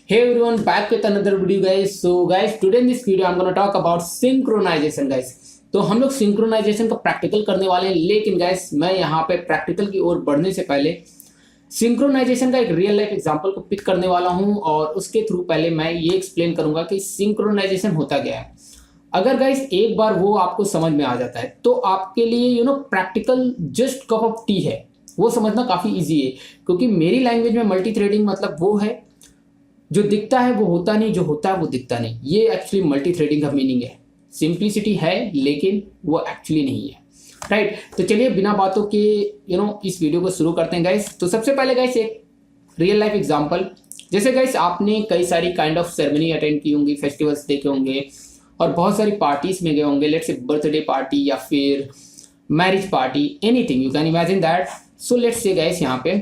Hey everyone, back with another video guys. So guys, today in this video I'm gonna talk about synchronization guys. तो हम लोग synchronisation का practical करने वाले हैं, लेकिन गाइस मैं यहाँ पे प्रैक्टिकल की ओर बढ़ने से पहले सिंक्रोनाइजेशन का एक रियल लाइफ एग्जांपल को पिक करने वाला हूँ और उसके थ्रू पहले मैं ये एक्सप्लेन करूंगा कि सिंक्रोनाइजेशन होता क्या है। अगर गाइस एक बार वो आपको समझ में आ जाता है तो आपके लिए practical just cup of T है, वो समझना काफ़ी ईजी है। क्योंकि मेरी लैंग्वेज में मल्टी थ्रेडिंग मतलब वो है जो दिखता है वो होता नहीं, जो होता है वो दिखता नहीं। ये एक्चुअली मल्टी थ्रेडिंग का मीनिंग है। सिंप्लिसिटी है लेकिन वो एक्चुअली नहीं है, राइट। तो चलिए बिना बातों के इस वीडियो को शुरू करते हैं गाइस। तो सबसे पहले गाइस एक रियल लाइफ एग्जांपल, जैसे गाइस आपने कई सारी काइंड ऑफ सेरेमनी अटेंड की होंगी, फेस्टिवल्स देखे होंगे और बहुत सारी पार्टीज में गए होंगे, लेट्स से बर्थडे पार्टी या फिर marriage party, anything you can imagine that. So let's say guys यहाँ पे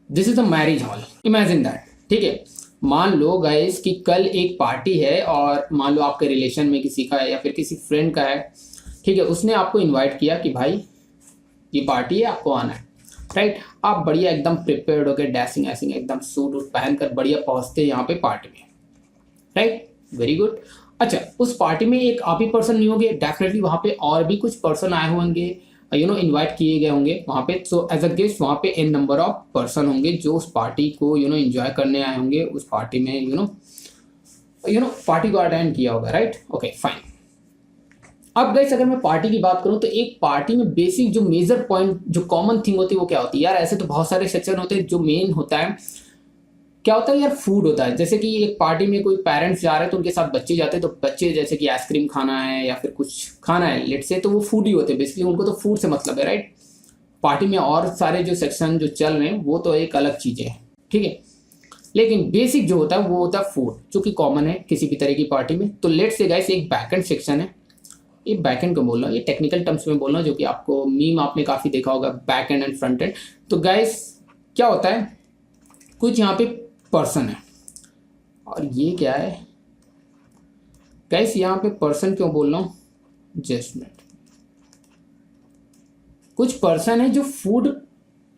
this is a marriage hall, imagine that, ठीक है। मान लो गाइस कि कल एक पार्टी है और मान लो आपके रिलेशन में किसी का है या फिर किसी फ्रेंड का है, ठीक है। उसने आपको इनवाइट किया कि भाई ये पार्टी है, आपको आना है, राइट। आप बढ़िया एकदम प्रिपेयर्ड होकर डैसिंग ऐसिंग एकदम सूट वूट पहनकर बढ़िया पहुंचते हैं यहाँ पे पार्टी में, राइट, वेरी गुड। अच्छा, उस पार्टी में एक आप ही पर्सन नहीं होंगे, डेफिनेटली वहाँ पे और भी कुछ पर्सन आए होंगे, इनवाइट किए गए होंगे वहाँ पे। सो एज अ गेस्ट वहाँ पे एन नंबर ऑफ पर्सन होंगे जो उस पार्टी को एंजॉय करने आए होंगे, उस पार्टी में पार्टी को अटेंड किया होगा, राइट, ओके फाइन। अब गाइस अगर मैं पार्टी की बात करूं तो एक पार्टी में बेसिक जो मेजर पॉइंट जो कॉमन थिंग होती है वो क्या होती है यार। ऐसे तो बहुत सारे सेक्शन होते हैं, जो मेन होता है क्या होता है यार, फूड होता है। जैसे कि एक पार्टी में कोई पेरेंट्स जा रहे हैं तो उनके साथ बच्चे जाते हैं, तो बच्चे जैसे कि आइसक्रीम खाना है या फिर कुछ खाना है लेट से, तो वो फूड ही होते हैं बेसिकली, उनको तो फूड से मतलब है, राइट। पार्टी में और सारे जो सेक्शन जो चल रहे हैं वो तो एक अलग चीज़ है, ठीक है। लेकिन बेसिक जो होता है वो होता है फूड, जो कि कॉमन है किसी भी तरह की पार्टी में। तो लेट से गाइस एक बैकएंड सेक्शन है, ये बैकएंड को बोल रहा हूँ, ये टेक्निकल टर्म्स में बोल रहा हूँ, जो कि आपको मीम आपने काफ़ी देखा होगा, back and and front end. तो गाइस क्या होता है, कुछ यहाँ पे पर्सन है और ये क्या है गाइस, यहाँ पे पर्सन क्यों बोल रहा हूँ, जस्ट मिनट। कुछ पर्सन है जो फूड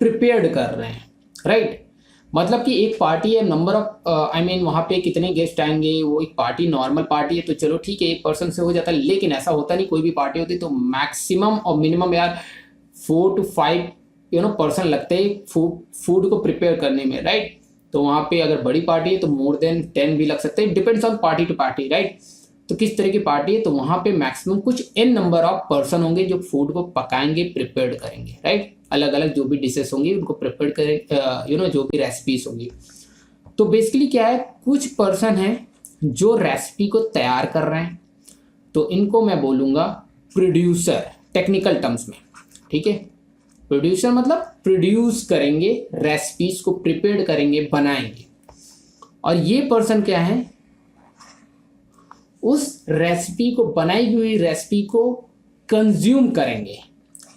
प्रिपेयर्ड कर रहे हैं, राइट। मतलब कि एक पार्टी है, नंबर ऑफ वहाँ पे कितने गेस्ट आएंगे, वो एक पार्टी नॉर्मल पार्टी है तो चलो ठीक है एक पर्सन से हो जाता है, लेकिन ऐसा होता नहीं। कोई भी पार्टी होती तो मैक्सिमम और मिनिमम यार 4 to 5 पर्सन लगते हैं फूड को प्रिपेयर करने में, राइट। तो वहाँ पे अगर बड़ी पार्टी है तो मोर देन 10 भी लग सकते हैं, depends on party to party, right. तो किस तरह की पार्टी है, तो वहाँ पे मैक्सिमम कुछ एन नंबर ऑफ पर्सन होंगे जो फूड को पकाएंगे, प्रिपेयर करेंगे, राइट। अलग अलग जो भी डिशेस होंगी उनको प्रिपेयर करें, जो भी रेसिपीज होंगी। तो बेसिकली क्या है, कुछ पर्सन है जो रेसिपी को तैयार कर रहे हैं, तो इनको मैं बोलूँगा प्रोड्यूसर टेक्निकल टर्म्स में, ठीक है। प्रोड्यूसर मतलब प्रोड्यूस करेंगे, रेसिपीज को प्रिपेयर करेंगे, बनाएंगे। और ये पर्सन क्या है, उस रेसिपी को, बनाई हुई रेसिपी को कंज्यूम करेंगे,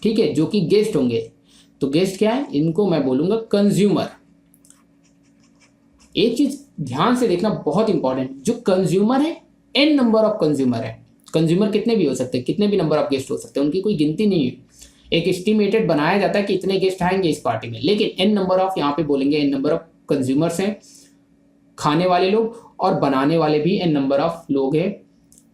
ठीक है, जो कि गेस्ट होंगे। तो गेस्ट क्या है, इनको मैं बोलूंगा कंज्यूमर। एक चीज ध्यान से देखना बहुत इंपॉर्टेंट, जो कंज्यूमर है एन नंबर ऑफ कंज्यूमर है। कंज्यूमर कितने भी हो सकते हैं, कितने भी नंबर ऑफ गेस्ट हो सकते हैं, उनकी कोई गिनती नहीं है। एक एस्टिमेटेड बनाया जाता है कि इतने गेस्ट आएंगे इस पार्टी में, लेकिन एन नंबर ऑफ यहाँ पे बोलेंगे एन नंबर ऑफ कंज्यूमर्स हैं, खाने वाले लोग, और बनाने वाले भी एन नंबर ऑफ लोग हैं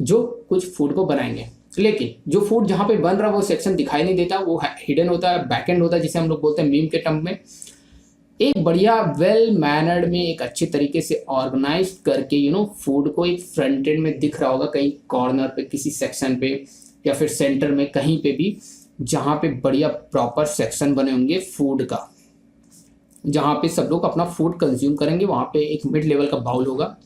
जो कुछ फूड को बनाएंगे। लेकिन जो फूड जहाँ पे बन रहा है वो सेक्शन दिखाई नहीं देता, वो हिडन होता है, बैकएंड होता है, जिसे हम लोग बोलते हैं मीम के टर्म में। एक बढ़िया वेल मैनर्ड में एक अच्छे तरीके से ऑर्गेनाइज करके फूड को एक फ्रंट एंड में दिख रहा होगा, कहीं कॉर्नर पे, किसी सेक्शन पे या फिर सेंटर में, कहीं पे भी जहाँ पे बढ़िया प्रॉपर सेक्शन बने होंगे फूड का, जहाँ पे सब लोग अपना फूड कंज्यूम करेंगे। वहाँ पे एक मिड लेवल का बाउल होगा,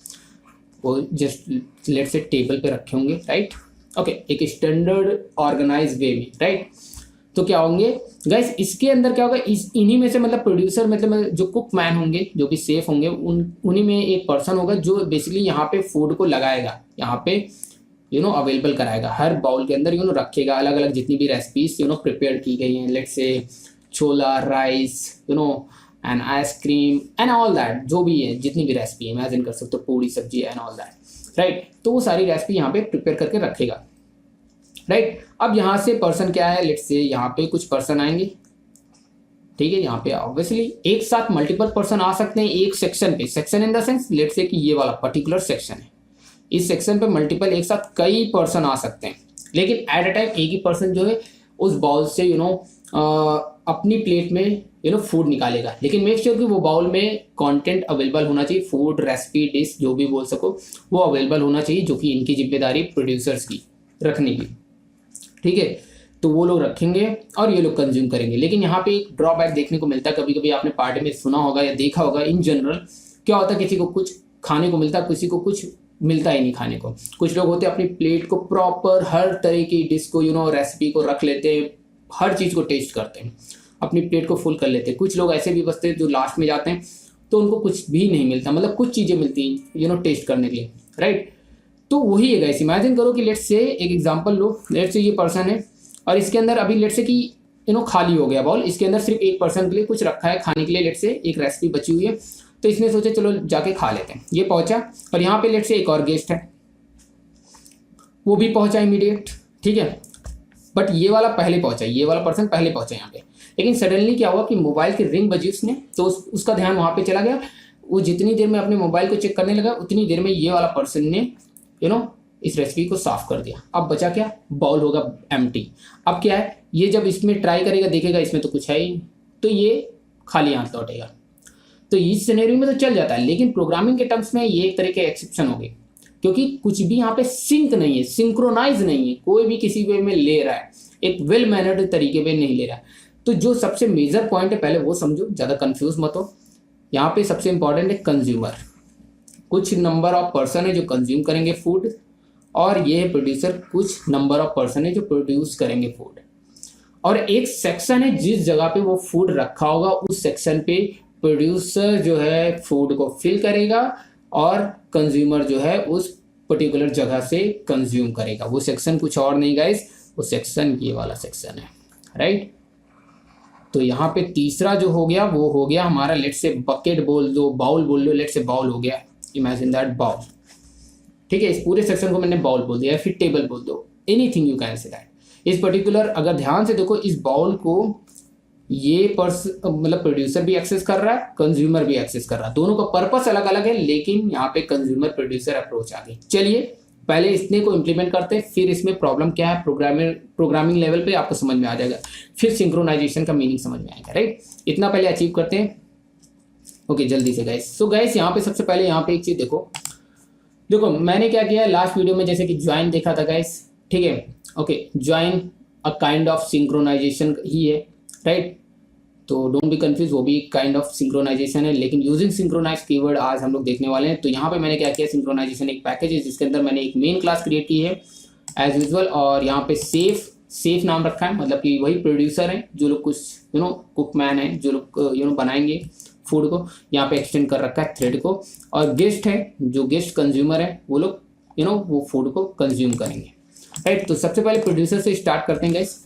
वो जस्ट लेट से टेबल पे रखे होंगे, राइट, ओके, एक स्टैंडर्ड ऑर्गेनाइज वे में, राइट। तो क्या होंगे गाइस, इसके अंदर क्या होगा, इन्हीं में से मतलब प्रोड्यूसर मतलब जो कुक मैन होंगे, जो भी सेफ होंगे, उन्हीं में एक पर्सन होगा जो बेसिकली यहाँ पे फूड को लगाएगा, यहाँ पे अवेलेबल कराएगा, हर बाउल के अंदर रखेगा अलग अलग जितनी भी रेसिपीज प्रिपेयर की गई हैं, let's say chhola, rice, and ice cream and all that, जो भी है जितनी भी रेसिपी है, इमेजिन कर सकते हो, पूरी सब्जी एंड ऑल दैट, राइट। तो वो सारी रेसिपी यहाँ पे प्रिपेयर करके रखेगा, राइट। अब यहाँ से पर्सन क्या है, लेट्स से यहाँ पे कुछ पर्सन आएंगे, ठीक है। यहाँ पे ऑब्वियसली एक साथ मल्टीपल पर्सन आ सकते हैं एक सेक्शन पे, section in the sense let's say कि ये वाला पर्टिकुलर सेक्शन है, इस सेक्शन पे मल्टीपल एक साथ कई पर्सन आ सकते हैं, लेकिन एट अ टाइम एक ही पर्सन जो है उस बाउल से अपनी प्लेट में फूड निकालेगा, लेकिन मेक श्योर कि वो बाउल में कंटेंट अवेलेबल होना चाहिए, फूड रेसिपी डिश जो भी बोल सको वो अवेलेबल होना चाहिए, जो कि इनकी जिम्मेदारी प्रोड्यूसर्स की रखने की, ठीक है। तो वो लोग रखेंगे और ये लोग कंज्यूम करेंगे। लेकिन यहाँ पे एक ड्रॉबैक देखने को मिलता है, कभी कभी आपने पार्टी में सुना होगा या देखा होगा, इन जनरल क्या होता है, किसी को कुछ खाने को मिलता है, किसी को कुछ मिलता ही नहीं खाने को। कुछ लोग होते हैं अपनी प्लेट को प्रॉपर हर तरह की डिश को रेसिपी को रख लेते हैं, हर चीज़ को टेस्ट करते हैं, अपनी प्लेट को फुल कर लेते हैं। कुछ लोग ऐसे भी बचते हैं जो लास्ट में जाते हैं तो उनको कुछ भी नहीं मिलता, मतलब कुछ चीज़ें मिलती हैं टेस्ट करने के लिए, राइट। तो वही है गाइस, इमेजिन करो कि लेट्स से एक एग्जांपल लो, लेट्स से ये पर्सन है और इसके अंदर अभी लेट्स से कि खाली हो गया बाउल, इसके अंदर सिर्फ एक पर्सन के लिए कुछ रखा है खाने के लिए, लेट्स से एक रेसिपी बची हुई है, तो इसने सोचा चलो जाके खा लेते हैं। ये पहुंचा और यहाँ पे लेट्स से एक और गेस्ट है, वो भी पहुंचा इमीडिएट, ठीक है। बट ये वाला पहले पहुंचा, ये वाला पर्सन पहले पहुंचा यहाँ पे, लेकिन सडनली क्या हुआ कि मोबाइल की रिंग बजी उसने, तो उसका ध्यान वहाँ पे चला गया। वो जितनी देर में अपने मोबाइल को चेक करने लगा उतनी देर में ये वाला पर्सन ने इस रेसिपी को साफ कर दिया। अब बचा क्या, बाउल होगा एम्प्टी। अब क्या है, ये जब इसमें ट्राई करेगा देखेगा इसमें तो कुछ है ही, तो ये खाली हाथ लौटेगा। तो इस सिनेरियो में तो चल जाता है, लेकिन प्रोग्रामिंग के टर्म्स में ये एक तरह के एक्सेप्शन हो गए, क्योंकि कुछ भी यहाँ पे सिंक नहीं है, सिंक्रोनाइज नहीं है, कोई भी किसी वे में ले रहा है, एक वेल मैनर्ड तरीके में नहीं ले रहा है। तो जो सबसे मेजर पॉइंट है पहले वो समझो, ज़्यादा कंफ्यूज मत हो। यहाँ पे सबसे इंपॉर्टेंट है कंज्यूमर, कुछ नंबर ऑफ पर्सन है जो कंज्यूम करेंगे फूड, और ये है प्रोड्यूसर, कुछ नंबर ऑफ पर्सन है जो प्रोड्यूस करेंगे फूड, और एक सेक्शन है जिस जगह पे वो फूड रखा होगा उस सेक्शन पे प्रोड्यूसर जो है फूड को फिल करेगा और कंज्यूमर जो है उस पर्टिकुलर जगह से कंज्यूम करेगा। वो सेक्शन कुछ और नहीं गाइस, वो सेक्शन ये वाला सेक्शन है, राइट। तो यहाँ पे तीसरा जो हो गया वो हो गया हमारा, लेट्स से बकेट बोल दो, बाउल बोल लो, लेट्स से बाउल हो गया, इमेजिन दैट बाउल, ठीक है। इस पूरे सेक्शन को मैंने बाउल बोल दिया, फिर टेबल बोल दो, anything you can say that. इस पर्टिकुलर अगर ध्यान से देखो, इस बाउल को ये मतलब प्रोड्यूसर भी एक्सेस कर रहा है, कंज्यूमर भी एक्सेस कर रहा है, दोनों का पर्पस अलग अलग है, लेकिन यहाँ पे कंज्यूमर प्रोड्यूसर अप्रोच आ गई। चलिए पहले इसने को इम्प्लीमेंट करते हैं, फिर इसमें प्रॉब्लम क्या है प्रोग्रामिंग लेवल पे आपको समझ में आ जाएगा, फिर सिंक्रोनाइजेशन का मीनिंग समझ में आएगा, राइट। इतना पहले अचीव करते हैं, ओके जल्दी से गाइस। सो गाइस यहाँ पे सबसे पहले यहाँ पे एक चीज देखो मैंने क्या किया लास्ट वीडियो में, जैसे कि ज्वाइन देखा था गाइस, ठीक है, okay. Join a kind of synchronisation ही है, राइट। तो डोंट बी कंफ्यूज, वो भी काइंड ऑफ सिंक्रोनाइजेशन है, लेकिन यूजिंग सिंक्रोनाइज कीवर्ड आज हम लोग देखने वाले हैं। तो यहाँ पे मैंने क्या किया, सिंक्रोनाइजेशन एक पैकेज है जिसके अंदर मैंने एक मेन क्लास क्रिएट की है एज यूजुअल, और यहाँ पे सेफ नाम रखा है, मतलब कि वही प्रोड्यूसर है जो लोग कुछ कुकमैन है जो लोग बनाएंगे फूड को, यहाँ पे एक्सटेंड कर रखा है थ्रेड को, और गेस्ट है जो गेस्ट कंज्यूमर है, वो लोग वो फूड को कंज्यूम करेंगे, राइट। तो सबसे पहले प्रोड्यूसर से स्टार्ट करते हैं गाइस,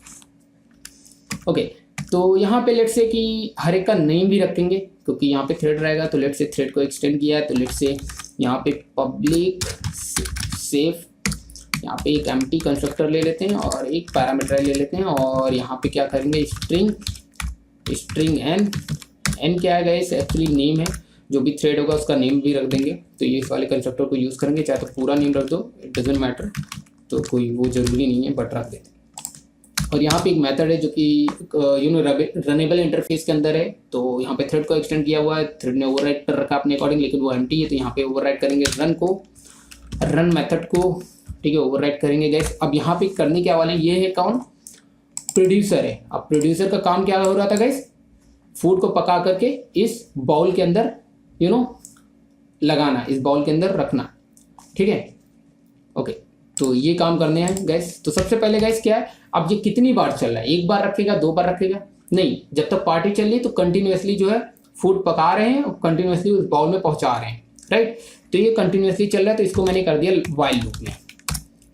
ओके। तो यहाँ पे लेट्स से कि हर एक का नेम भी रखेंगे, क्योंकि यहाँ पे थ्रेड रहेगा, तो लेट्स से थ्रेड को एक्सटेंड किया है, तो लेट्स से यहाँ पे पब्लिक सेफ, यहाँ पे एक एम्प्टी कंस्ट्रक्टर ले लेते हैं और एक पैरामीटर ले लेते हैं, और यहाँ पे क्या करेंगे, स्ट्रिंग एन क्या है गाइस, एक्चुअली नेम है, जो भी थ्रेड होगा उसका नेम भी रख देंगे। तो ये इस वाले कंस्ट्रक्टर को यूज़ करेंगे, चाहे तो पूरा नेम रख दो, इट डजेंट मैटर, तो कोई वो जरूरी नहीं है, बट रख देते हैं। और यहाँ पे एक मेथड है जो कि रनेबल इंटरफेस के अंदर है, तो यहाँ पे थ्रेड को एक्सटेंड किया हुआ है, थ्रेड ने ओवरराइड कर रखा अपने अकॉर्डिंग, लेकिन वो एम्प्टी है, तो यहाँ पे ओवरराइड करेंगे रन मेथड को, ठीक है, ओवरराइड करेंगे गाइस। अब यहाँ पे करने क्या वाले हैं, ये है कौन, प्रोड्यूसर है। अब प्रोड्यूसर का काम क्या हो रहा था गाइस, फूड को पका करके इस बाउल के अंदर लगाना, इस बाउल के अंदर रखना, ठीक है, ओके। तो ये काम करने हैं गैस। तो सबसे पहले गैस क्या है, अब ये कितनी बार चल रहा है, एक बार रखेगा, दो बार रखेगा, नहीं, जब तक पार्टी चल रही तो कंटिन्यूसली जो है फूड पका रहे हैं और कंटिन्यूसली उस बाउल में पहुंचा रहे हैं, राइट। तो ये कंटिन्यूसली चल रहा है, तो इसको मैंने कर दिया व्हाइल लूप में,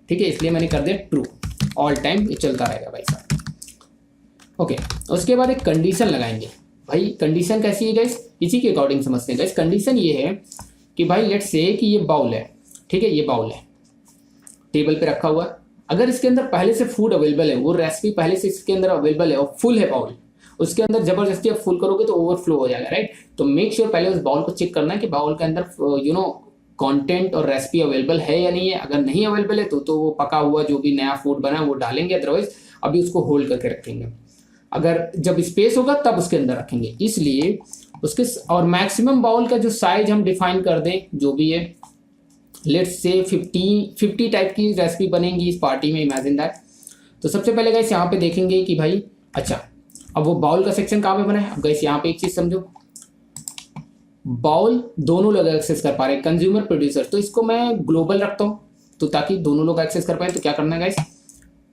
ठीक है, इसलिए मैंने कर दिया ट्रू, ऑल टाइम ये चलता रहेगा भाई साहब, ओके। उसके बाद एक कंडीशन लगाएंगे, भाई कंडीशन कैसी है गाइस, इसी के अकॉर्डिंग समझते हैं गाइस। कंडीशन ये है कि भाई लेट्स से कि ये बाउल है, ठीक है, ये बाउल है, टेबल पे रखा हुआ है, अगर इसके अंदर पहले से फूड अवेलेबल है, वो रेसिपी पहले से इसके अंदर अवेलेबल है और फुल है बाउल, उसके अंदर जबरदस्ती आप फुल करोगे तो ओवरफ्लो हो जाएगा, राइट। तो मेक श्योर पहले उस बाउल को चेक करना है कि बाउल के अंदर कंटेंट और रेसिपी अवेलेबल है या नहीं है। अगर नहीं अवेलेबल है तो वो पका हुआ जो भी नया फूड बना है वो डालेंगे, अदरवाइज अभी उसको होल्ड करके रखेंगे। अगर जब स्पेस होगा तब उसके अंदर रखेंगे, इसलिए उसके और मैक्सिमम बाउल का जो साइज हम डिफाइन कर दें जो भी है, लेट्स से 50 टाइप की रेसिपी बनेंगी इस पार्टी में, इमेजिन दैट। तो सबसे पहले गाइस यहाँ पे देखेंगे कि भाई अच्छा अब वो बाउल का सेक्शन कहाँ पे बना है। अब गाइस यहाँ पे एक चीज समझो, बाउल दोनों लोग एक्सेस कर पा रहे हैं, कंज्यूमर प्रोड्यूसर। तो इसको मैं ग्लोबल रखता हूँ तो ताकि दोनों लोग एक्सेस कर पाए। तो क्या करना है गाइस,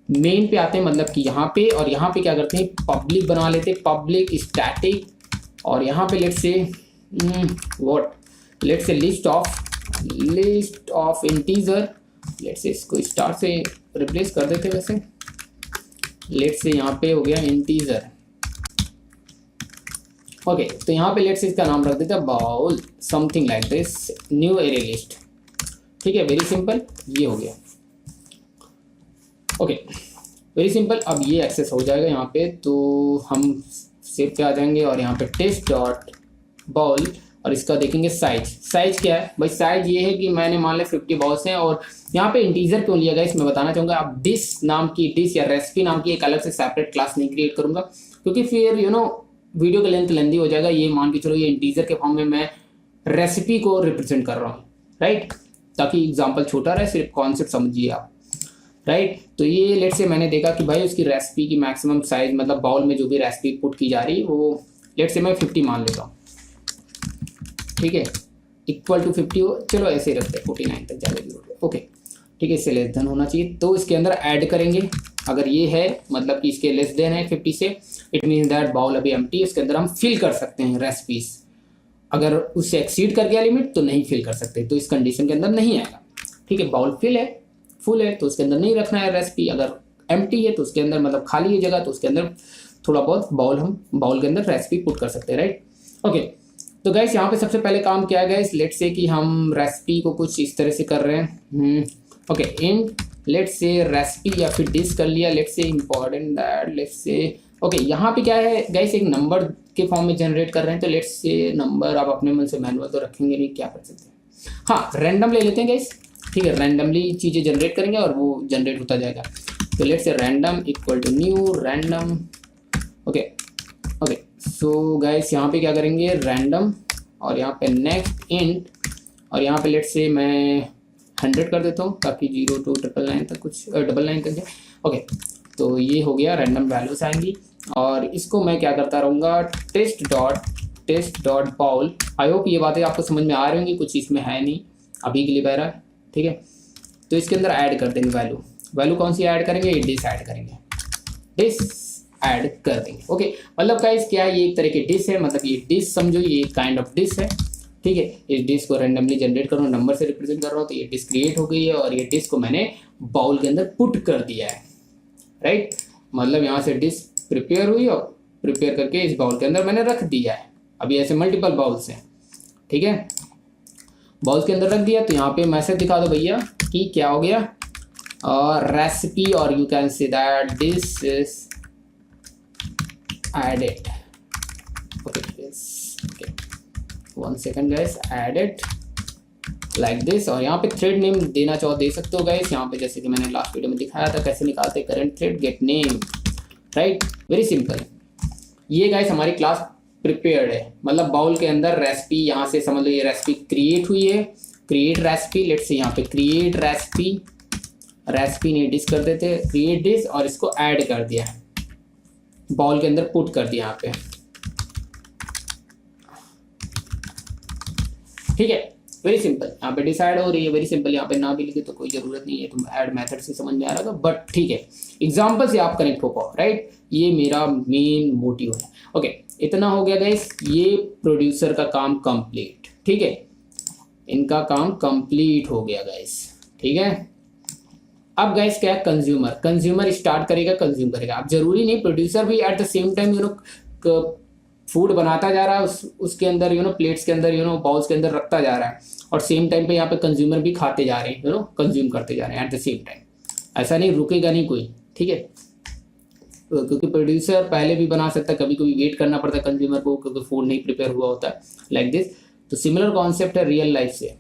मेन पे आते हैं, मतलब कि यहाँ पे, और यहाँ पे क्या करते हैं पब्लिक बना लेते हैं, पब्लिक स्टैटिक। और यहाँ पे let's say list of integer, let's say इसको स्टार से रिप्लेस कर देते हैं। वैसे लेट्स से यहाँ पे हो गया इंटीजर, ओके। तो यहाँ पे लेट्स से इसका नाम रख देते हैं bowl something like this, new array list, ठीक है। वेरी सिंपल, ये हो गया, ओके वेरी सिंपल। अब ये एक्सेस हो जाएगा यहाँ पे, तो हम सेव पे आ जाएंगे और यहाँ पे टेस्ट डॉट बाउल, और इसका देखेंगे साइज क्या है भाई। साइज ये है कि मैंने मान लिया 50 बाउल्स हैं, और यहाँ पे इंटीजर क्यों लिया गया इसमें बताना चाहूँगा। अब डिश नाम की, डिश या रेसिपी नाम की एक अलग से सेपरेट क्लास नहीं क्रिएट करूँगा, क्योंकि फिर वीडियो का लेंथी हो जाएगा। ये मान के चलो ये इंटीजर के फॉर्म में मैं रेसिपी को रिप्रेजेंट कर रहा हूँ, राइट, ताकि एग्जाम्पल छोटा रहे, सिर्फ कॉन्सेप्ट समझिए आप, राइट। तो ये लेट्स से मैंने देखा कि भाई उसकी रेसिपी की मैक्सिमम साइज, मतलब बाउल में जो भी रेसिपी पुट की जा रही है वो लेट्स से मैं 50 मान लेता हूँ, ठीक है, इक्वल टू 50 हो, चलो ऐसे ही रखते हैं, 49 तक जाने की जरूरत है, ओके ठीक है। इससे लेस देन होना चाहिए, तो इसके अंदर ऐड करेंगे। अगर ये है मतलब कि इसके लेस देन है 50 से, इट मीन दैट बाउल अभी एम्प्टी है, इसके अंदर हम फिल कर सकते हैं रेसिपीज। अगर उससे एक्सीड कर गया लिमिट तो नहीं फिल कर सकते, तो इस कंडीशन के अंदर नहीं आएगा, ठीक है। बाउल फुल है तो उसके अंदर नहीं रखना है रेसिपी। अगर एम्प्टी है तो उसके अंदर, मतलब खाली है जगह, तो उसके अंदर थोड़ा बहुत बाउल के अंदर रेसिपी पुट कर सकते हैं, राइट, ओके। तो गाइस यहाँ पे सबसे पहले काम क्या है गाइस, लेट्स से कि हम रेसिपी को कुछ इस तरह से कर रहे हैं, okay. Int let's say recipe या फिर डिश कर लिया, let's say important that, let's say okay. यहाँ पे क्या है गाइस, एक नंबर के फॉर्म में जनरेट कर रहे हैं, तो लेट्स से नंबर, आप अपने मन से मैनुअल तो रखेंगे नहीं, क्या कर सकते हैं, हाँ रैंडम ले लेते हैं गाइस, ठीक है। रैंडमली चीज़ें जनरेट करेंगे और वो जनरेट होता जाएगा। तो let's say random equal to new random, okay. So guys यहाँ पे क्या करेंगे, रैंडम, और यहाँ पे नेक्स्ट इंट, और यहाँ पे लेट्स से मैं 100 कर देता हूँ ताकि 0 to 999 तक, कुछ 99 तक है, ओके। तो ये हो गया, रैंडम वैल्यूज आएंगी, और इसको मैं क्या करता रहूँगा, test dot bowl. I hope ये बातें आपको समझ में आ रही होंगी, कुछ इसमें है नहीं अभी के लिए बहरा, ठीक है। तो इसके अंदर ऐड कर देंगे वैल्यू कौन सी ऐड करेंगे, ये डिश ऐड करेंगे, डिश ऐड कर देंगे, ओके। मतलब गाइस क्या है, ये एक तरह की डिश है, मतलब ये डिश समझो, ये काइंड ऑफ डिश है, ठीक है। इस डिश को रैंडमली जनरेट कर रहा हूँ, नंबर से रिप्रेजेंट कर रहा हूँ, तो ये डिश क्रिएट हो गई है, और ये डिश को मैंने बाउल के अंदर पुट कर दिया है, राइट। मतलब यहाँ से डिश प्रिपेयर हुई और प्रिपेयर करके इस बाउल के अंदर मैंने रख दिया है। अभी ऐसे मल्टीपल बाउल्स हैं, ठीक है, बाउल्स के अंदर रख दिया। तो यहाँ पे मैसेज दिखा दो भैया कि क्या हो गया, रेसिपी, और you can say that this is added, okay yes, okay 1 second guys, added like this। और यहाँ पे थ्रेड नेम देना चाहो दे सकते हो गाइस, यहाँ पे जैसे कि मैंने लास्ट वीडियो में दिखाया था कैसे निकालते, current thread gate name, right, very simple. ये गाइस हमारी क्लास प्रिपेयर्ड है, मतलब बाउल के अंदर रेसिपी, यहाँ से समझ लो ये रेसिपी क्रिएट हुई है, क्रिएट रेसिपी, लेट्स से यहाँ पे क्रिएट रेसिपी ने डिश कर देते, क्रिएट डिश, और इसको ऐड कर दिया है, बाउल के अंदर पुट कर दिया यहाँ पे, ठीक है, वेरी सिंपल। यहाँ पे डिसाइड हो रही है, वेरी सिंपल। यहाँ पे ना भी लिखे तो कोई जरूरत नहीं है, तुम ऐड मेथड से समझ में आ रहा था, बट ठीक है, एग्जांपल से आप कनेक्ट हो पाओ, राइट। ये मेरा मेन मोटिव है, ओके। इतना हो गया गाइस, ये प्रोड्यूसर का काम कंप्लीट, ठीक है, इनका काम कंप्लीट हो गया गाइस, ठीक है। अब गाइस क्या है, कंज्यूमर स्टार्ट करेगा, कंज्यूम करेगा। अब जरूरी नहीं, प्रोड्यूसर भी at the same time food बनाता जा रहा है, उसके अंदर प्लेट्स के अंदर बाउल्स के अंदर रखता जा रहा है, और सेम टाइम पे यहाँ पे कंज्यूमर भी खाते जा रहे हैं, कंज्यूम करते जा रहे हैं एट द सेम टाइम। ऐसा नहीं, रुकेगा नहीं कोई, ठीक है। क्योंकि प्रोड्यूसर पहले भी बना सकता है, कभी कभी वेट करना पड़ता है कंज्यूमर को क्योंकि फूड नहीं प्रिपेयर हुआ होता है लाइक दिस। तो सिमिलर कॉन्सेप्ट है रियल लाइफ से,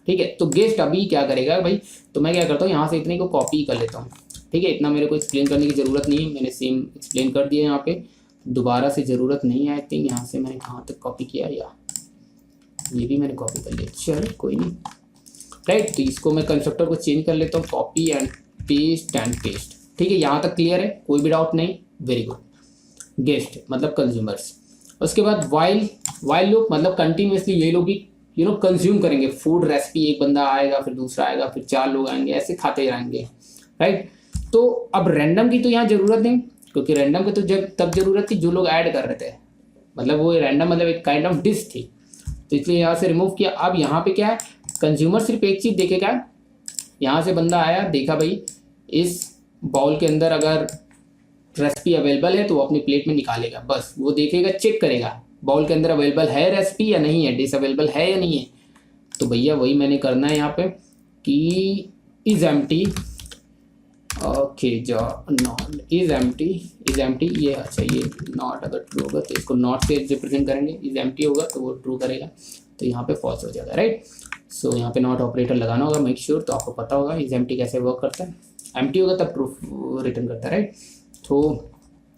ठीक है। तो गेस्ट अभी क्या करेगा भाई, तो मैं क्या करता हूँ यहाँ से इतने को कॉपी कर लेता हूँ, ठीक है। इतना मेरे को एक्सप्लेन करने की ज़रूरत नहीं है, मैंने सेम एक्सप्लेन कर दिया यहाँ पे, दोबारा से ज़रूरत नहीं है। आई थिंक यहाँ से मैंने कहाँ तक कॉपी किया, या ये भी मैंने कॉपी कर लिया, चल कोई नहीं, राइट। तो इसको मैं कंस्ट्रक्टर को चेंज कर लेता हूँ, कॉपी एंड पेस्ट, ठीक है। यहाँ तक क्लियर है, कोई भी डाउट नहीं, वेरी गुड। गेस्ट मतलब कंज्यूमर्स। उसके बाद वाइल लूप मतलब कंटिन्यूसली ये लोग भी कंज्यूम करेंगे फूड रेसिपी, एक बंदा आएगा फिर दूसरा आएगा फिर 4 लोग आएंगे, ऐसे खाते रहेंगे, राइट। तो अब रैंडम की तो यहाँ जरूरत नहीं, क्योंकि रैंडम की तो तब जरूरत थी जो लोग ऐड कर रहे थे, मतलब वो रैंडम मतलब एक काइंड ऑफ डिश थी, तो इसलिए यहाँ से रिमूव किया। अब यहाँ पे क्या है, कंज्यूमर सिर्फ एक चीज़ देखेगा, यहाँ से बंदा आया देखा भाई इस बाउल के अंदर अगर रेसिपी अवेलेबल है तो वो अपनी प्लेट में निकालेगा, बस वो देखेगा, चेक करेगा बाउल के अंदर अवेलेबल है रेसिपी या नहीं है, डिश अवेलेबल है या नहीं है। तो भैया वही मैंने करना है यहाँ पे कि इज एम्प्टी, ओके जो नॉट इज एम्प्टी ये, अच्छा ये नॉट अगर ट्रू होगा तो इसको नॉट से रिप्रेजेंट करेंगे, इज एम्प्टी होगा तो वो ट्रू करेगा, तो यहाँ पे फॉल्स हो जाएगा, राइट। सो यहाँ पे नॉट ऑपरेटर लगाना होगा, मेक श्योर, तो आपको पता होगा इज एम्प्टी कैसे वर्क करता है, एम्प्टी होगा तब ट्रू रिटर्न करता है, राइट। तो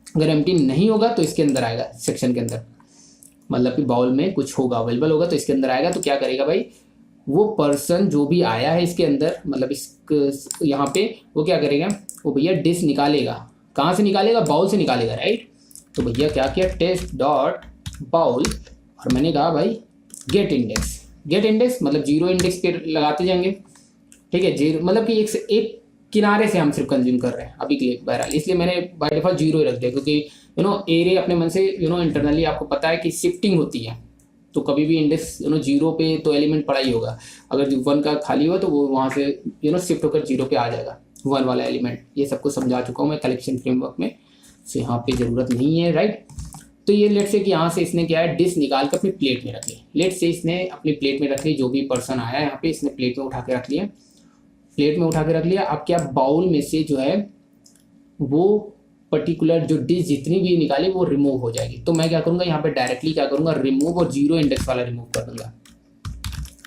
अगर एम्प्टी नहीं होगा तो इसके अंदर आएगा, सेक्शन के अंदर, मतलब कि बाउल में कुछ होगा अवेलेबल होगा तो इसके अंदर आएगा। तो क्या करेगा भाई, वो पर्सन जो भी आया है इसके अंदर, मतलब इस यहाँ पे वो क्या करेगा, वो भैया डिश निकालेगा, कहाँ से निकालेगा, बाउल से निकालेगा, राइट। तो भैया क्या किया, टेस्ट डॉट बाउल, और मैंने कहा भाई गेट इंडेक्स मतलब 0 इंडेक्स पे लगाते जाएंगे, ठीक है। 0 मतलब कि एक किनारे से हम सिर्फ कंज्यूम कर रहे हैं अभी के लिए बहरहाल, इसलिए मैंने बाय डिफॉल्ट 0 ही रख दिया, क्योंकि एरे अपने मन से इंटरनली आपको पता है कि शिफ्टिंग होती है, तो कभी भी इंडेक्स 0 पे तो एलिमेंट पड़ा ही होगा, अगर 1 का खाली हुआ तो वो वहाँ से शिफ्ट होकर 0 पे आ जाएगा 1 वाला एलिमेंट। ये सबको समझा चुका हूँ मैं कलेक्शन फ्रेमवर्क में, सो यहाँ पे ज़रूरत नहीं है, राइट। तो ये लेट से कि यहाँ से इसने क्या है, डिश निकाल कर अपनी प्लेट में रख ली, लेट से इसने अपनी प्लेट में रख ली, जो भी पर्सन आया यहाँ पे इसने प्लेट में उठा के रख लिया, अब क्या बाउल में से जो है वो पर्टिकुलर जो डिश जितनी भी निकाली वो रिमूव हो जाएगी। तो मैं क्या करूँगा यहाँ पे डायरेक्टली क्या करूँगा, रिमूव और 0 इंडेक्स वाला रिमूव कर दूंगा,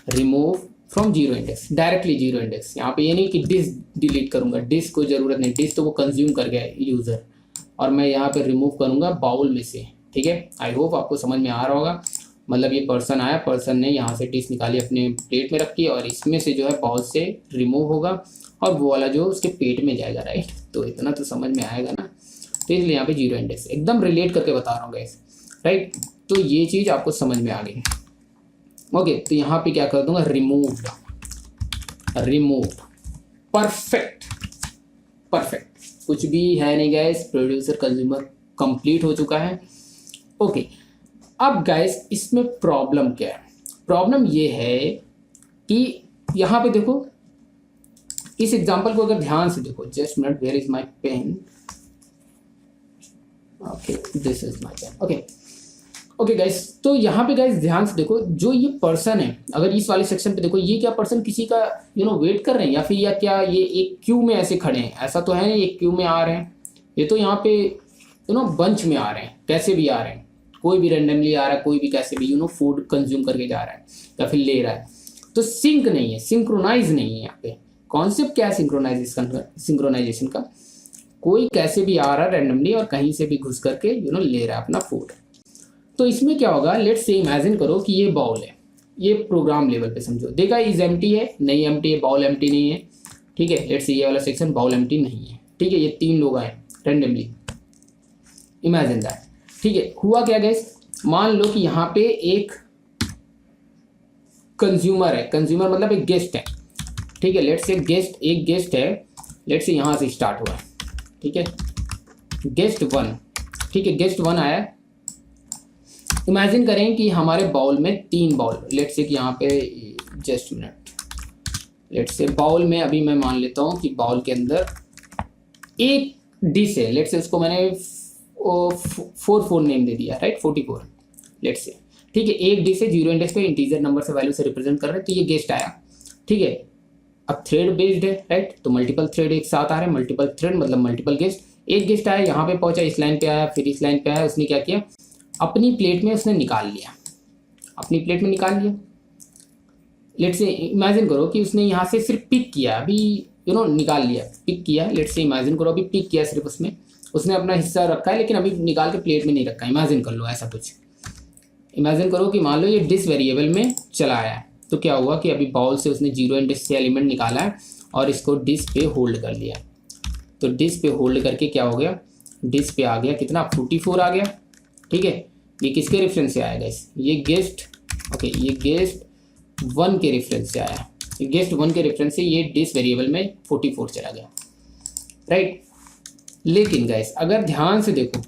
remove from 0 index, directly 0 index. यहाँ पे ये नहीं कि डिश डिलीट करूँगा, डिश को जरूरत नहीं, डिश तो वो कंज्यूम कर गया यूज़र, और मैं यहाँ पे रिमूव करूँगा बाउल में से, ठीक है। आई होप आपको समझ में आ रहा होगा, मतलब ये पर्सन आया, पर्सन ने यहाँ से डिश निकाली अपने प्लेट में रखी और इसमें से जो है बाउल से रिमूव होगा और वो वाला जो उसके पेट में जाएगा, राइट। तो इतना तो समझ में आएगा ना, तो इसलिए यहाँ पे 0 इंडेक्स एकदम रिलेट करके बता रहा हूँ गाइस, राइट। तो ये चीज़ आपको समझ में आ गई, ओके। तो यहाँ पे क्या कर दूंगा, रिमूव, परफेक्ट, कुछ भी है नहीं गाइस, प्रोड्यूसर कंज्यूमर कंप्लीट हो चुका है, ओके। अब गाइस इसमें प्रॉब्लम क्या है, प्रॉब्लम ये है कि यहाँ पे देखो, इस एग्जांपल को अगर ध्यान से देखो, just minute, where is my pen, okay this is my pen, okay guys. तो यहाँ पे गाइस ध्यान से देखो, जो ये पर्सन है, अगर इस वाले सेक्शन पे देखो, ये क्या पर्सन किसी का वेट कर रहे हैं या फिर या क्या ये एक क्यू में ऐसे खड़े हैं, ऐसा तो है नहीं एक क्यू में आ रहे हैं, ये तो यहाँ पे बंच में आ रहे हैं, कैसे भी आ रहे हैं, कोई भी रैंडमली आ रहा है, कोई भी कैसे भी फूड कंज्यूम करके जा रहा है या फिर ले रहा है। तो सिंक नहीं है, सिंक्रोनाइज नहीं है। यहाँ पे कॉन्सेप्ट क्या है सिंक्रोनाइजेशन का, कोई कैसे भी आ रहा है रैंडमली और कहीं से भी घुस करके ले रहा है अपना फूड। तो इसमें क्या होगा, लेट्स से इमेजिन करो कि ये बाउल है, ये प्रोग्राम लेवल पे समझो, देखा इज एम्प्टी है, नहीं एम्प्टी है, बाउल एम्प्टी नहीं है, ठीक है। लेट्स से ये वाला सेक्शन बाउल एम्प्टी नहीं है, ठीक है। ये 3 लोग आए रैंडमली, इमेजिन दैट, ठीक है। हुआ क्या गाइस, मान लो कि यहाँ पे एक कंज्यूमर है, कंज्यूमर मतलब एक गेस्ट है, ठीक है। लेट्स से एक गेस्ट है, लेट्स से यहाँ से स्टार्ट हुआ, ठीक है, गेस्ट 1, ठीक है, गेस्ट 1 आया। इमेजिन करें कि हमारे बाउल में 3 बाउल, लेट्स से कि यहाँ पे just minute, let's say bowl में अभी मैं मान लेता हूँ कि बाउल के अंदर एक डिश है, लेट्स से उसको मैंने 44 नेम दे दिया, राइट, 44 लेट्स से, ठीक है। एक डिश है, 0 इंडेक्स पे इंटीजर नंबर से वैल्यू से रिप्रेजेंट कर रहे हैं, तो ये गेस्ट आया, ठीक है। अब थ्रेड बेस्ड है, राइट, तो मल्टीपल थ्रेड एक साथ आ रहे हैं, मल्टीपल थ्रेड मतलब मल्टीपल गेस्ट, एक गेस्ट आया, यहाँ पे पहुंचा, इस लाइन पे आया, फिर इस लाइन पे आया, उसने क्या किया, अपनी प्लेट में उसने निकाल लिया, अपनी प्लेट में निकाल लिया। लेट से इमेजिन करो कि उसने यहाँ से सिर्फ पिक किया, अभी निकाल लिया, पिक किया। लेट से इमेजिन करो अभी पिक किया सिर्फ, उसने अपना हिस्सा रखा है लेकिन अभी निकाल के प्लेट में नहीं रखा। इमेजिन कर लो ऐसा कुछ, इमेजिन करो कि मान लो ये डिस वेरिएबल में चला आया है, तो क्या हुआ कि अभी बाउल से उसने 0 इंडेक्स से एलिमेंट निकाला है और इसको डिस पे होल्ड कर लिया। तो डिस पे होल्ड करके क्या हो गया, डिस पे आ गया कितना, 44 आ गया। ठीक है, ये किसके रेफरेंस से आया गाइस, ये गेस्ट, ओके, ये गेस्ट 1 के रेफरेंस से आया, गेस्ट 1 के रेफरेंस से ये डिस वेरिएबल में 44 चला गया, राइट। लेकिन गाइस अगर ध्यान से देखो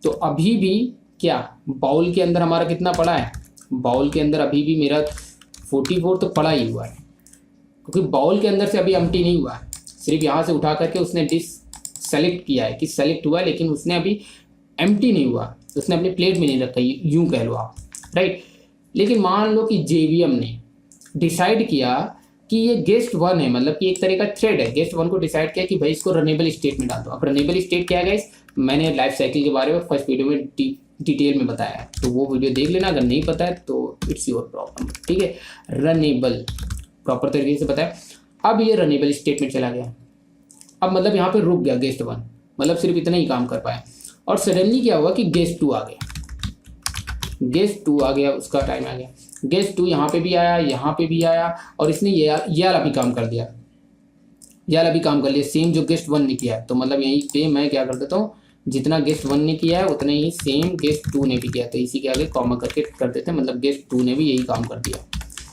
तो अभी भी क्या बाउल के अंदर हमारा कितना पड़ा है, बाउल के अंदर अभी भी मेरा 44 तो पड़ा ही हुआ है, क्योंकि बाउल के अंदर से अभी एम्प्टी नहीं हुआ है, सिर्फ यहाँ से उठा करके उसने डिस सेलेक्ट किया है कि सेलेक्ट हुआ, लेकिन उसने अभी एम्प्टी नहीं हुआ, उसने अपनी प्लेट में नहीं रखा, यूं कह लो आप, राइट। लेकिन मान लो कि जेवीएम ने डिसाइड किया कि ये गेस्ट 1 है, मतलब कि एक तरह का थ्रेड है, गेस्ट 1 को डिसाइड किया कि भाई इसको रनेबल स्टेट में डाल दो। अब रनेबल स्टेट क्या है गाइस, मैंने लाइफ साइकिल के बारे में फर्स्ट वीडियो में डिटेल में बताया है, तो वो वीडियो देख लेना, अगर नहीं पता है तो इट्स योर प्रॉब्लम, ठीक है। रनेबल प्रॉपर तरीके से बताया। अब ये रनेबल स्टेट में चला गया, अब मतलब यहाँ पे रुक गया गेस्ट 1, मतलब सिर्फ इतना ही काम कर पाया, और सडनली क्या हुआ कि गेस्ट 2 आ गया, गेस्ट 2 आ गया, उसका टाइम आ गया, गेस्ट 2 यहाँ पे भी आया, यहाँ पे भी आया, और इसने ये वाला भी काम कर दिया, ये वाला भी काम कर लिया, सेम जो गेस्ट 1 ने किया है। तो मतलब यहीं पे मैं क्या कर देता हूँ, जितना गेस्ट 1 ने किया है उतना ही सेम गेस्ट 2 ने भी किया, तो इसी के आगे कॉमा करके कर देते हैं, मतलब गेस्ट 2 ने भी यही काम कर दिया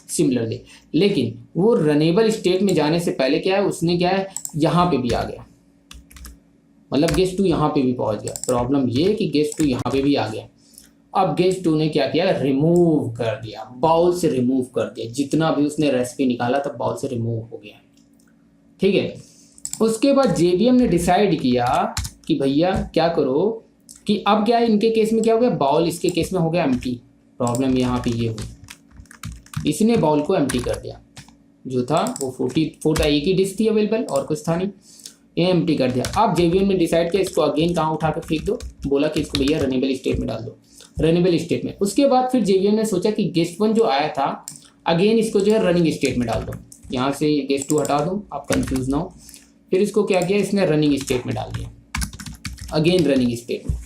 सिमिलरली। लेकिन वो रनेबल स्टेट में जाने से पहले क्या है, उसने क्या है, यहाँ पे भी आ गया, मतलब गेस्ट 2 यहाँ पे भी पहुंच गया। प्रॉब्लम ये है कि गेस्ट 2 यहाँ पे भी आ गया। अब गेस्ट 2 ने क्या किया, रिमूव कर दिया, बाउल से रिमूव कर दिया, जितना भी उसने रेसिपी निकाला था बाउल से रिमूव हो गया, ठीक है। उसके बाद जेवीएम ने डिसाइड किया कि भैया क्या करो कि अब क्या है, इनके केस में क्या हो गया, बाउल इसके केस में हो गया एम्प्टी। प्रॉब्लम यहाँ पे ये हुई, इसने बाउल को एम्प्टी कर दिया, जो था वो 44 था, एक ही डिश थी अवेलेबल और कुछ था नहीं, ये एम्प्टी कर दिया। अब जेवीएम ने डिसाइड किया इसको अगेन कहाँ उठा कर फेंक दो, बोला कि इसको भैया रनेबल स्टेट में डाल दो, रनेबल स्टेट में। उसके बाद फिर जेवीएम ने सोचा कि गेस्ट 1 जो आया था अगेन इसको जो है रनिंग स्टेट में डाल दो, यहाँ से गेस्ट 2 हटा दो, आप कंफ्यूज ना हो। फिर इसको क्या किया, इसने रनिंग स्टेट में डाल दिया, अगेन रनिंग स्टेट में।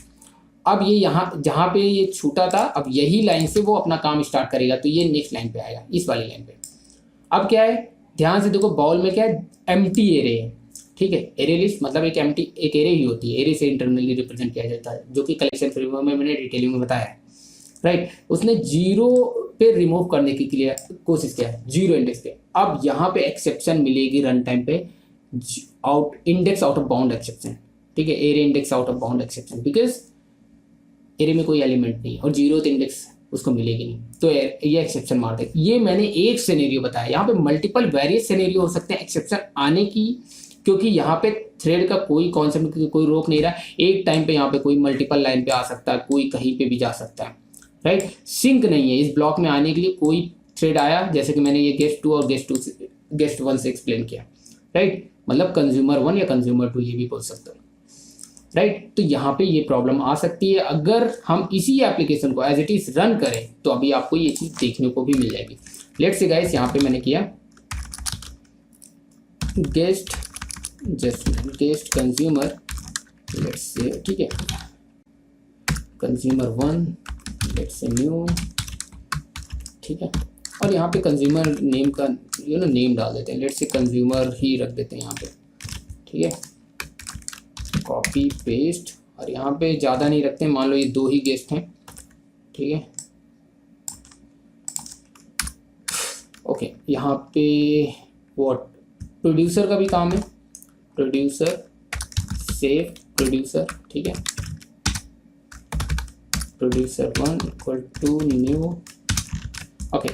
अब ये यहाँ जहाँ पे ये छूटा था, अब यही लाइन से वो अपना काम स्टार्ट करेगा, तो ये नेक्स्ट लाइन पे आएगा, इस वाली लाइन पे। अब क्या है, ध्यान से देखो, बाउल में क्या है, एम्प्टी एरे है, ठीक है। एरे लिस्ट मतलब एक एम्प्टी एक एरे ही होती है, एरे से इंटरनली रिप्रेजेंट किया जाता है, जो कि कलेक्शन फ्रेमवर्क में मैंने डिटेलिंग में बताया है, राइट। उसने 0 पे रिमूव करने की लिए कोशिश किया, 0 इंडेक्स पे। अब यहाँ पे एक्सेप्शन मिलेगी रन टाइम पे, index out of bound exception, ठीक है, array index out of bound exception, because array में कोई एलिमेंट नहीं और 0th इंडेक्स उसको मिलेगी नहीं, तो ये एक्सेप्शन मार दे। ये मैंने एक सिनेरियो बताया, यहाँ पे मल्टीपल वेरियस सिनेरियो हो सकते हैं एक्सेप्शन आने की, क्योंकि यहाँ पे थ्रेड का कोई कॉन्सेप्ट कोई रोक नहीं रहा, एक टाइम पे यहाँ पे कोई मल्टीपल लाइन पे आ सकता है, कोई कहीं पे भी जा सकता है, राइट। सिंक नहीं है इस ब्लॉक में आने के लिए, कोई थ्रेड आया, जैसे कि मैंने ये गेस्ट 2 और गेस्ट 1 से एक्सप्लेन किया, राइट, मतलब कंज्यूमर 1 या कंज्यूमर 2 ये भी बोल सकते हो, राइट। तो यहाँ पे ये प्रॉब्लम आ सकती है, अगर हम इसी एप्लीकेशन को एज इट इज रन करें तो अभी आपको ये चीज देखने को भी मिल जाएगी। लेट्स से गाइस यहाँ पे मैंने किया गेस्ट कंज्यूमर, लेट्स से, ठीक है, कंज्यूमर 1, लेट्स से न्यू, ठीक है, और यहाँ पे कंज्यूमर नेम का नेम डाल देते हैं, लेट्स से कंज्यूमर ही रख देते हैं यहाँ पे, ठीक है, कॉपी पेस्ट, और यहाँ पे ज़्यादा नहीं रखते हैं, मान लो ये 2 ही गेस्ट हैं, ठीक है, ओके। यहाँ पे वो प्रोड्यूसर का भी काम है, प्रोड्यूसर सेव प्रोड्यूसर, ठीक है, producer 1 equal to new, okay.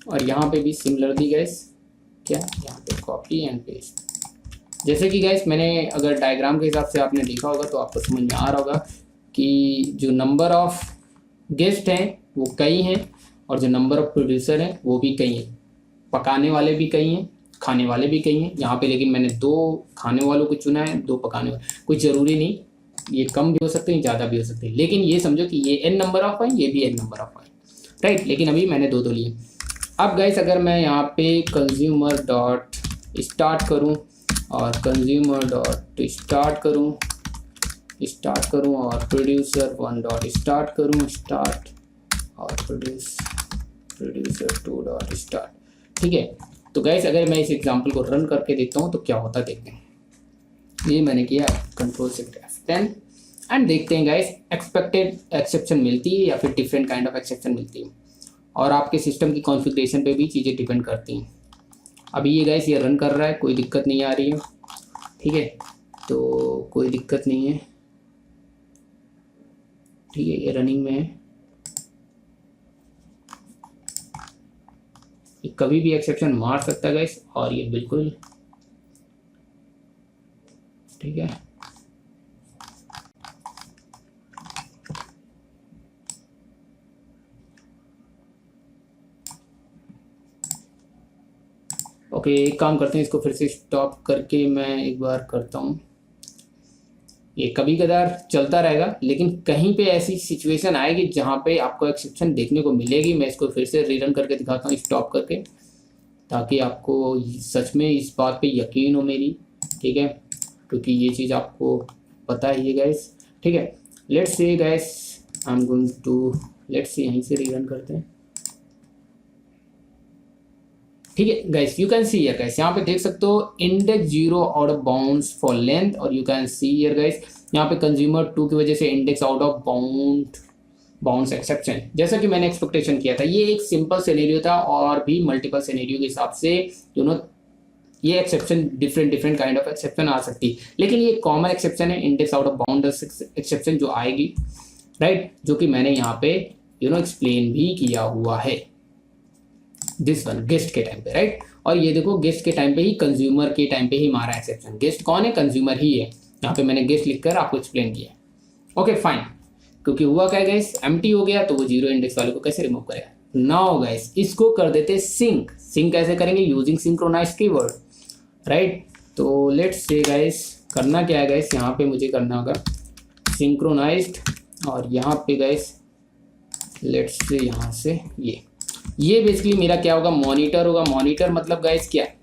और यहाँ पे भी सिमिलरली गाइस क्या, यहाँ पे कॉपी एंड पेस्ट, जैसे कि गाइस मैंने अगर डायग्राम के हिसाब से आपने देखा होगा तो आपको समझ में आ रहा होगा कि जो नंबर ऑफ गेस्ट हैं वो कई हैं और जो नंबर ऑफ प्रोड्यूसर हैं वो भी कई हैं, पकाने वाले भी कई हैं खाने वाले भी कई हैं यहाँ पे, लेकिन मैंने 2 खाने वालों को चुना है, 2 पकाने वाले। कुछ ज़रूरी नहीं, ये कम भी हो सकते हैं, ज़्यादा भी हो सकते हैं, लेकिन ये समझो कि ये n नंबर ऑफ है, ये भी n नंबर ऑफ है, राइट। लेकिन अभी मैंने 2 लिए। अब गाइस अगर मैं यहाँ पे कंज्यूमर डॉट स्टार्ट करूँ और कंज्यूमर डॉट स्टार्ट करूँ और प्रोड्यूसर 1 डॉट स्टार्ट करूँ, स्टार्ट, और प्रोड्यूसर 2 डॉट स्टार्ट, ठीक है। तो गाइस अगर मैं इस एग्जांपल को रन करके देखता हूँ तो क्या होता है देखते हैं। ये मैंने किया Ctrl+Shift+F10 एंड देखते हैं गाइस एक्सपेक्टेड एक्सेप्शन मिलती है या फिर डिफरेंट काइंड ऑफ एक्सेप्शन मिलती है, और आपके सिस्टम की कॉन्फ़िगरेशन पे भी चीज़ें डिपेंड करती हैं। अभी ये गाइस ये रन कर रहा है, कोई दिक्कत नहीं आ रही है, ठीक है, तो कोई दिक्कत नहीं है, ठीक है, ये रनिंग में है। ये कभी भी एक्सेप्शन मार सकता है गाइस, और ये बिल्कुल ठीक है। ओके, एक काम करते हैं, इसको फिर से स्टॉप करके मैं एक बार करता हूँ। ये कभी कदार चलता रहेगा, लेकिन कहीं पे ऐसी सिचुएशन आएगी जहाँ पे आपको एक्सेप्शन देखने को मिलेगी। मैं इसको फिर से रीरन करके दिखाता हूँ स्टॉप करके, ताकि आपको सच में इस बात पे यकीन हो मेरी, ठीक है, क्योंकि ये चीज़ आपको पता ही है गाइस, ठीक है। Let's say guys I am going to, let's say यहीं से रीरन करते हैं, ठीक है guys. You can see here guys, यहाँ पे देख सकते हो index 0 out of bounds for length, और you can see here guys यहाँ पे कंज्यूमर 2 की वजह से index out of bounds exception, जैसा कि मैंने एक्सपेक्टेशन किया था। ये एक सिंपल सिनेरियो था, और भी मल्टीपल सिनेरियो के हिसाब से ये exception different kind of exception आ सकती है, लेकिन ये कॉमन एक्सेप्शन है, index out of bounds exception जो आएगी, राइट, जो कि मैंने यहाँ पे एक्सप्लेन भी किया हुआ है, दिस वन गेस्ट के टाइम पे, राइट। और ये देखो गेस्ट के टाइम पे ही, कंज्यूमर के टाइम पे ही हमारा एक्सेप्शन, गेस्ट कौन है, कंज्यूमर ही है। यहाँ पे मैंने गेस्ट लिखकर आपको एक्सप्लेन किया, ओके फाइन। क्योंकि हुआ क्या गाइस, एम्प्टी हो गया, तो वो 0 इंडेक्स वाले को कैसे रिमूव करेगा। नाउ गाइस इसको कर देते सिंक कैसे करेंगे, यूजिंग सिंक्रोनाइज्ड कीवर्ड, राइट। तो लेट्स से गाइस करना क्या है गाइस, यहाँ पे मुझे करना होगा सिंक्रोनाइज्ड, और यहाँ पे गाइस लेट्स से यहाँ से ये बेसिकली मेरा क्या होगा, मॉनिटर होगा। मॉनिटर मतलब गाइस क्या है,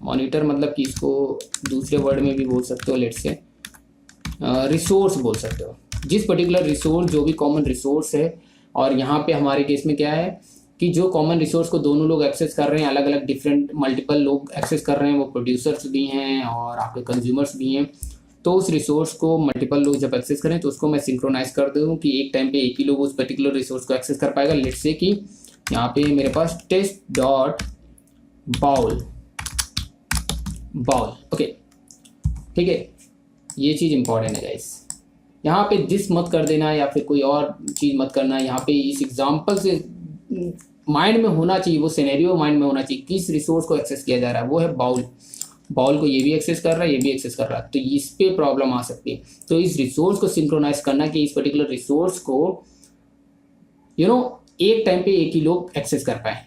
मॉनिटर मतलब कि इसको दूसरे वर्ड में भी बोल सकते हो, लेट्स से रिसोर्स बोल सकते हो, जिस पर्टिकुलर रिसोर्स, जो भी कॉमन रिसोर्स है। और यहाँ पे हमारे केस में क्या है कि जो कॉमन रिसोर्स को दोनों लोग एक्सेस कर रहे हैं, अलग अलग डिफरेंट मल्टीपल लोग एक्सेस कर रहे हैं, वो प्रोड्यूसर्स भी हैं और आपके कंज्यूमर्स भी हैं। तो उस रिसोर्स को मल्टीपल लोग जब एक्सेस करें तो उसको मैं सिंक्रोनाइज कर दूँ कि एक टाइम पे एक ही लोग उस पर्टिकुलर रिसोर्स को एक्सेस कर पाएगा। लेट्स से कि यहाँ पे मेरे पास टेस्ट डॉट बाउल, ओके, ठीक है, ये चीज़ इंपॉर्टेंट है गाइस। यहाँ पे दिस मत कर देना या फिर कोई और चीज़ मत करना। यहाँ पे इस एग्जांपल से माइंड में होना चाहिए, वो सिनेरियो माइंड में होना चाहिए, किस रिसोर्स को एक्सेस किया जा रहा है, वो है बाउल को ये भी एक्सेस कर रहा है, ये भी एक्सेस कर रहा है, तो इस पे प्रॉब्लम आ सकती है। तो इस रिसोर्स को सिंक्रोनाइज करना कि इस पर्टिकुलर रिसोर्स को एक टाइम पे एक ही लोग एक्सेस कर पाए,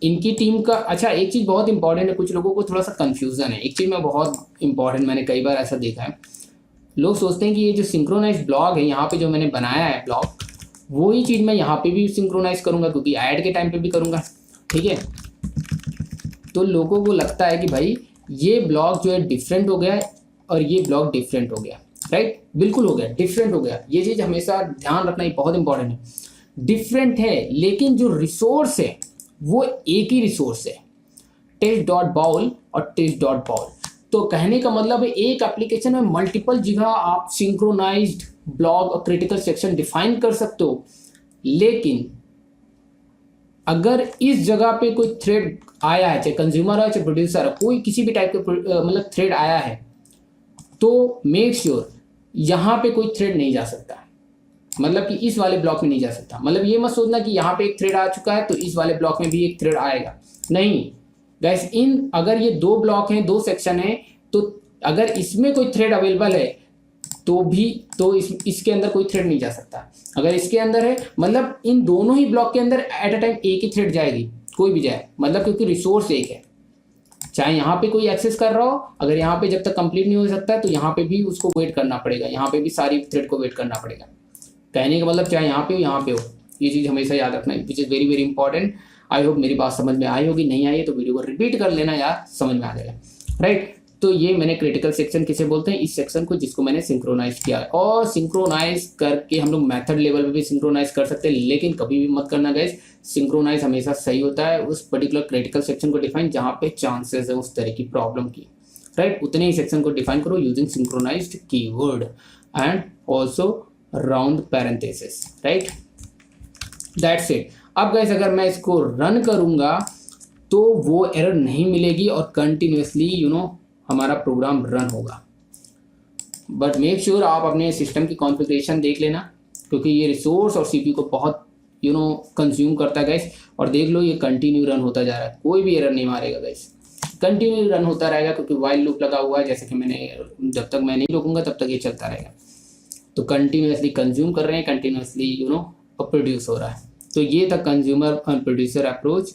इनकी टीम का। अच्छा, एक चीज़ बहुत इंपॉर्टेंट है, कुछ लोगों को थोड़ा सा कंफ्यूजन है, एक चीज़ में बहुत इंपॉर्टेंट, मैंने कई बार ऐसा देखा है, लोग सोचते हैं कि ये जो सिंक्रोनाइज ब्लॉग है यहाँ पे जो मैंने बनाया है ब्लॉग, वही चीज़ मैं यहाँ पे भी सिंक्रोनाइज करूँगा, क्योंकि ऐड के टाइम पे भी करूँगा, ठीक है। तो लोगों को लगता है कि भाई ये ब्लॉग जो है डिफरेंट हो गया है और ये ब्लॉग डिफरेंट हो गया, राइट, बिल्कुल हो गया, डिफरेंट हो गया। ये चीज़ हमेशा ध्यान रखना ही बहुत इंपॉर्टेंट है, डिफरेंट है लेकिन जो रिसोर्स है वो एक ही रिसोर्स है, टेस्ट डॉट बाउल और टेस्ट डॉट बाउल। तो कहने का मतलब है एक एप्लीकेशन में मल्टीपल जगह आप सिंक्रोनाइज्ड ब्लॉग और क्रिटिकल सेक्शन डिफाइन कर सकते हो, लेकिन अगर इस जगह पे कोई थ्रेड आया है, चाहे कंज्यूमर है चाहे प्रोड्यूसर है, कोई किसी भी टाइप का मतलब थ्रेड आया है, तो मेक श्योर यहाँ पे कोई थ्रेड नहीं जा सकता, मतलब कि इस वाले ब्लॉक में नहीं जा सकता। मतलब ये मत सोचना कि यहाँ पे एक थ्रेड आ चुका है तो इस वाले ब्लॉक में भी एक थ्रेड आएगा, नहीं गाइस। अगर ये 2 ब्लॉक हैं, 2 सेक्शन हैं, तो अगर इसमें कोई थ्रेड अवेलेबल है तो इसके अंदर कोई थ्रेड नहीं जा सकता। अगर इसके अंदर है मतलब इन दोनों ही ब्लॉक के अंदर एट अ टाइम एक ही थ्रेड जाएगी, कोई भी जाए, मतलब क्योंकि रिसोर्स एक है, चाहे यहाँ पे कोई एक्सेस कर रहा हो, अगर यहाँ पे जब तक कंप्लीट नहीं हो सकता है तो यहाँ पे भी उसको वेट करना पड़ेगा, यहाँ पे भी सारी थ्रेड को वेट करना पड़ेगा। कहने का मतलब चाहे यहाँ पे हो यहाँ पे हो, ये चीज़ हमेशा याद रखना है, which is very very important. I hope मेरी बात समझ में आई होगी, नहीं आई है तो वीडियो को रिपीट कर लेना यार, समझ में आ जाएगा, राइट। तो ये मैंने क्रिटिकल सेक्शन किसे बोलते हैं, इस सेक्शन को जिसको मैंने सिंक्रोनाइज किया है। और सिंक्रोनाइज करके हम लोग मेथड लेवल पे भी सिंक्रोनाइज कर सकते हैं, लेकिन कभी भी मत करना गाइस, सिंक्रोनाइज हमेशा सही होता है उस पर्टिकुलर क्रिटिकल सेक्शन को डिफाइन जहाँ पे चांसेस है उस तरह की प्रॉब्लम की, राइट। उतने ही सेक्शन को डिफाइन करो using synchronized keyword and also round parenthesis, right, that's it. अब गाइस अगर मैं इसको रन करूंगा तो वो एरर नहीं मिलेगी और कंटिन्यूसली हमारा प्रोग्राम रन होगा। बट मेक श्योर आप अपने सिस्टम की कॉन्फ़िगरेशन देख लेना, क्योंकि ये रिसोर्स और सीपीयू को बहुत कंज्यूम करता है गाइस। और देख लो ये कंटिन्यू रन होता जा रहा है, कोई भी एरर नहीं मारेगा गाइस, कंटिन्यू रन होता रहेगा, क्योंकि वाइल लूप लगा हुआ है। जैसे कि जब तक मैं नहीं रोकूंगा तब तक ये चलता रहेगा। तो कंटिन्यूसली कंज्यूम कर रहे हैं, कंटिन्यूसली प्रोड्यूस हो रहा है। तो ये था consumer and producer approach.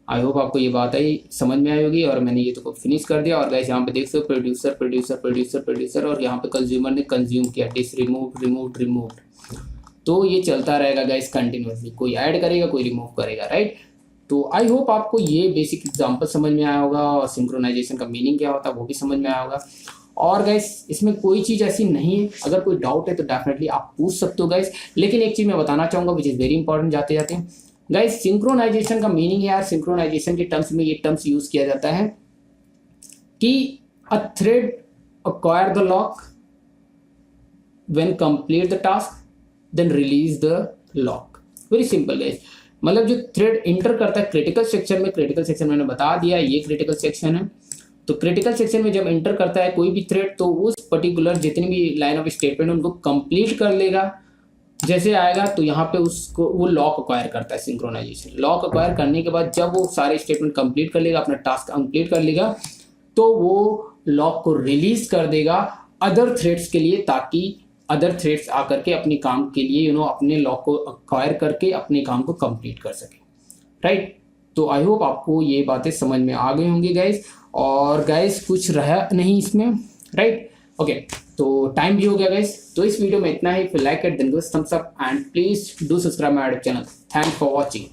I hope आपको ये बात आई समझ में आई होगी। और मैंने ये तो फिनिश कर दिया। और गाइस यहाँ पे देख सकते हो प्रोड्यूसर प्रोड्यूसर प्रोड्यूसर प्रोड्यूसर, और यहाँ पे कंज्यूमर ने कंज्यूम किया, डिस रिमूव्ड रिमूव्ड रिमूव्ड। तो ये चलता रहेगा गाइस कंटिन्यूसली, कोई ऐड करेगा कोई रिमूव करेगा, राइट। तो आई होप आपको ये बेसिक एग्जांपल समझ में आया होगा और सिंक्रोनाइजेशन का मीनिंग क्या होता है वो भी समझ में आया होगा। और गाइस इसमें कोई चीज़ ऐसी नहीं है, अगर कोई डाउट है तो डेफिनेटली आप पूछ सकते हो गाइस। लेकिन एक चीज़ मैं बताना चाहूँगा विच इज़ वेरी इंपॉर्टेंट जाते जाते गाइस, सिंक्रोनाइजेशन का मीनिंग है यार, सिंक्रोनाइजेशन के टर्म्स में ये टर्म्स यूज किया जाता है कि अ thread acquire the lock when complete the task then release the lock। Very simple guys, मतलब जो थ्रेड इंटर करता है क्रिटिकल सेक्शन में, क्रिटिकल सेक्शन मैंने बता दिया ये क्रिटिकल सेक्शन है। तो क्रिटिकल सेक्शन में जब इंटर करता है कोई भी थ्रेड तो उस पर्टिकुलर जितनी भी लाइन ऑफ स्टेटमेंट उनको कंप्लीट कर लेगा। जैसे आएगा तो यहाँ पे उसको वो लॉक अक्वायर करता है सिंक्रोनाइजेशन। लॉक अक्वायर करने के बाद जब वो सारे स्टेटमेंट कंप्लीट कर लेगा, अपना टास्क कंप्लीट कर लेगा, तो वो लॉक को रिलीज कर देगा अदर थ्रेड्स के लिए, ताकि अदर थ्रेड्स आकर के अपने काम के लिए अपने लॉक को अक्वायर करके अपने काम को कंप्लीट कर सके, राइट। तो आई होप आपको ये बातें समझ में आ गई होंगी गाइस। और गाइस कुछ रहा नहीं इसमें, राइट, ओके। तो टाइम भी हो गया गाइस, तो इस वीडियो में इतना ही। If you like it then give thumbs up and please do subscribe my YouTube channel. Thanks for watching.